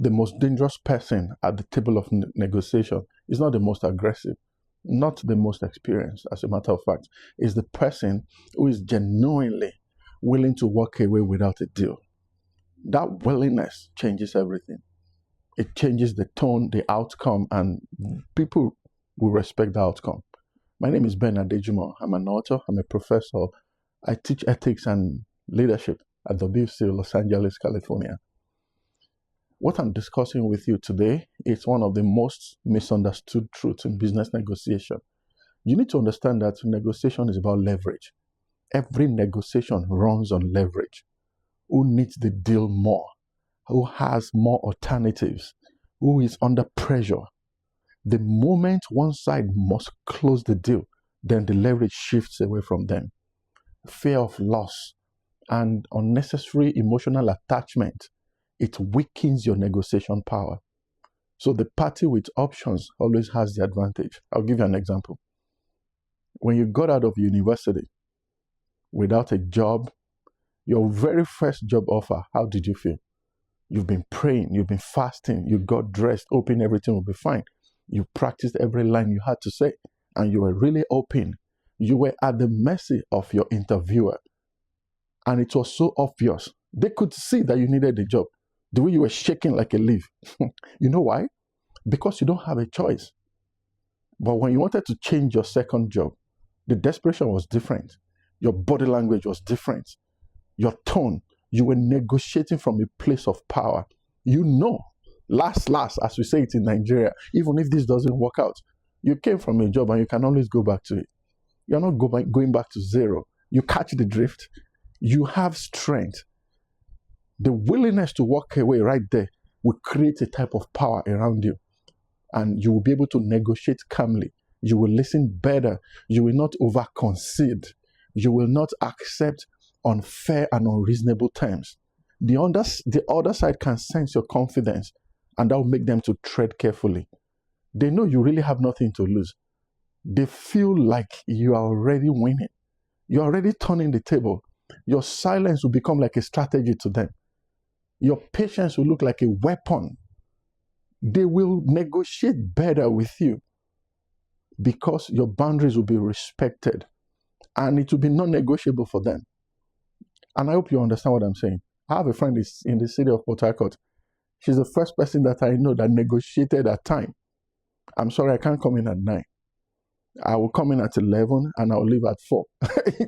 The most dangerous person at the table of negotiation is not the most aggressive, not the most experienced, as a matter of fact, is the person who is genuinely willing to walk away without a deal. That willingness changes everything. It changes the tone, the outcome, and people will respect the outcome. My name is Ben Adejumo. I'm an author, I'm a professor. I teach ethics and leadership at WC Los Angeles, California. What I'm discussing with you today is one of the most misunderstood truths in business negotiation. You need to understand that negotiation is about leverage. Every negotiation runs on leverage. Who needs the deal more? Who has more alternatives? Who is under pressure? The moment one side must close the deal, then the leverage shifts away from them. Fear of loss and unnecessary emotional attachment, it weakens your negotiation power. So the party with options always has the advantage. I'll give you an example. When you got out of university without a job, your very first job offer, how did you feel? You've been praying, you've been fasting, you got dressed, hoping everything will be fine. You practiced every line you had to say, and you were really hoping. You were at the mercy of your interviewer, and it was so obvious. They could see that you needed the job. The way you were shaking like a leaf. You know why? Because you don't have a choice. But when you wanted to change your second job, the desperation was different. Your body language was different. Your tone, you were negotiating from a place of power. You know, last, as we say it in Nigeria, even if this doesn't work out, you came from a job and you can always go back to it. You're not going back to zero. You catch the drift. You have strength. The willingness to walk away right there will create a type of power around you. And you will be able to negotiate calmly. You will listen better. You will not over-concede. You will not accept unfair and unreasonable terms. The other side can sense your confidence, and that will make them to tread carefully. They know you really have nothing to lose. They feel like you are already winning. You're already turning the table. Your silence will become like a strategy to them. Your patience will look like a weapon. They will negotiate better with you because your boundaries will be respected, and it will be non-negotiable for them. And I hope you understand what I'm saying. I have a friend in the city of Port Harcourt. She's the first person that I know that negotiated at time. I'm sorry, I can't come in at 9. I will come in at 11 and I'll leave at 4.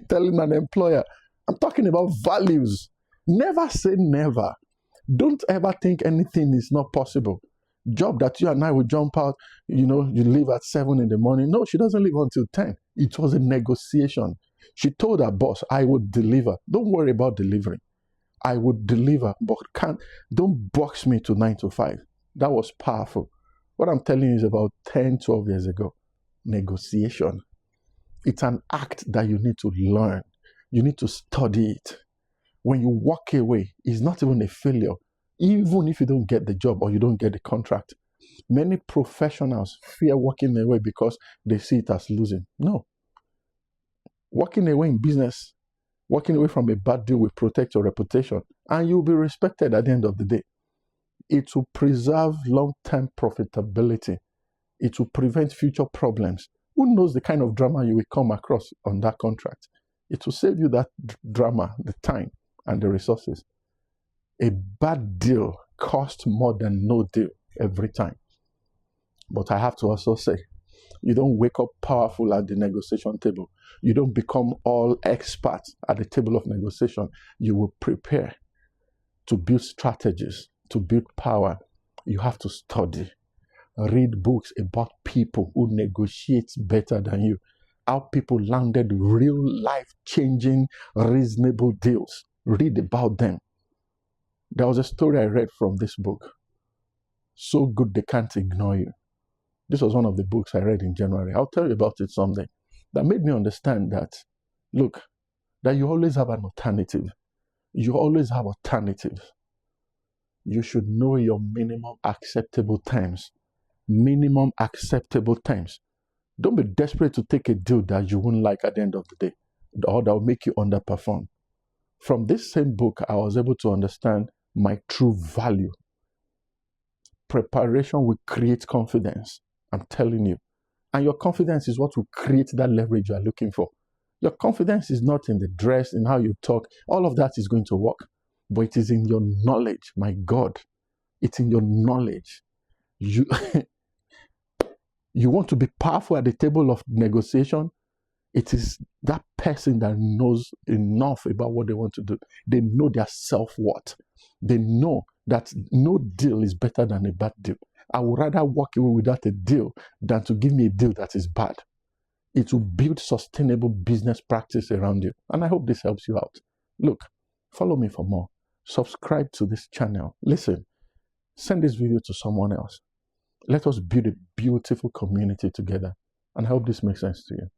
Telling an employer, I'm talking about values. Never say never. Don't ever think anything is not possible. Job that you and I will jump out, you leave at 7 in the morning. No, she doesn't leave until 10. It was a negotiation. She told her boss, I would deliver. Don't worry about delivering. I would deliver, but don't box me to 9 to 5. That was powerful. What I'm telling you is about 10, 12 years ago. Negotiation. It's an act that you need to learn. You need to study it. When you walk away, it's not even a failure. Even if you don't get the job or you don't get the contract. Many professionals fear walking away because they see it as losing. No. Walking away in business, walking away from a bad deal will protect your reputation, and you'll be respected at the end of the day. It will preserve long-term profitability. It will prevent future problems. Who knows the kind of drama you will come across on that contract? It will save you that drama, the time, and the resources. A bad deal costs more than no deal every time. But I have to also say, you don't wake up powerful at the negotiation table. You don't become all experts at the table of negotiation. You will prepare to build strategies, to build power. You have to study. Read books about people who negotiate better than you. How people landed real life-changing, reasonable deals. Read about them. There was a story I read from this book. So good they can't ignore you. This was one of the books I read in January. I'll tell you about it someday. That made me understand that, look, that you always have an alternative. You always have alternatives. You should know your minimum acceptable terms. Minimum acceptable terms. Don't be desperate to take a deal that you won't like at the end of the day, or that will make you underperform. From this same book, I was able to understand my true value. Preparation will create confidence. I'm telling you. And your confidence is what will create that leverage you are looking for. Your confidence is not in the dress, in how you talk. All of that is going to work. But it is in your knowledge. My God. It's in your knowledge. You, you want to be powerful at the table of negotiation? It is that person that knows enough about what they want to do. They know their self-worth. They know that no deal is better than a bad deal. I would rather walk away without a deal than to give me a deal that is bad. It will build sustainable business practice around you. And I hope this helps you out. Look, follow me for more. Subscribe to this channel. Listen, send this video to someone else. Let us build a beautiful community together. And I hope this makes sense to you.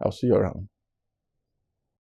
I'll see you around.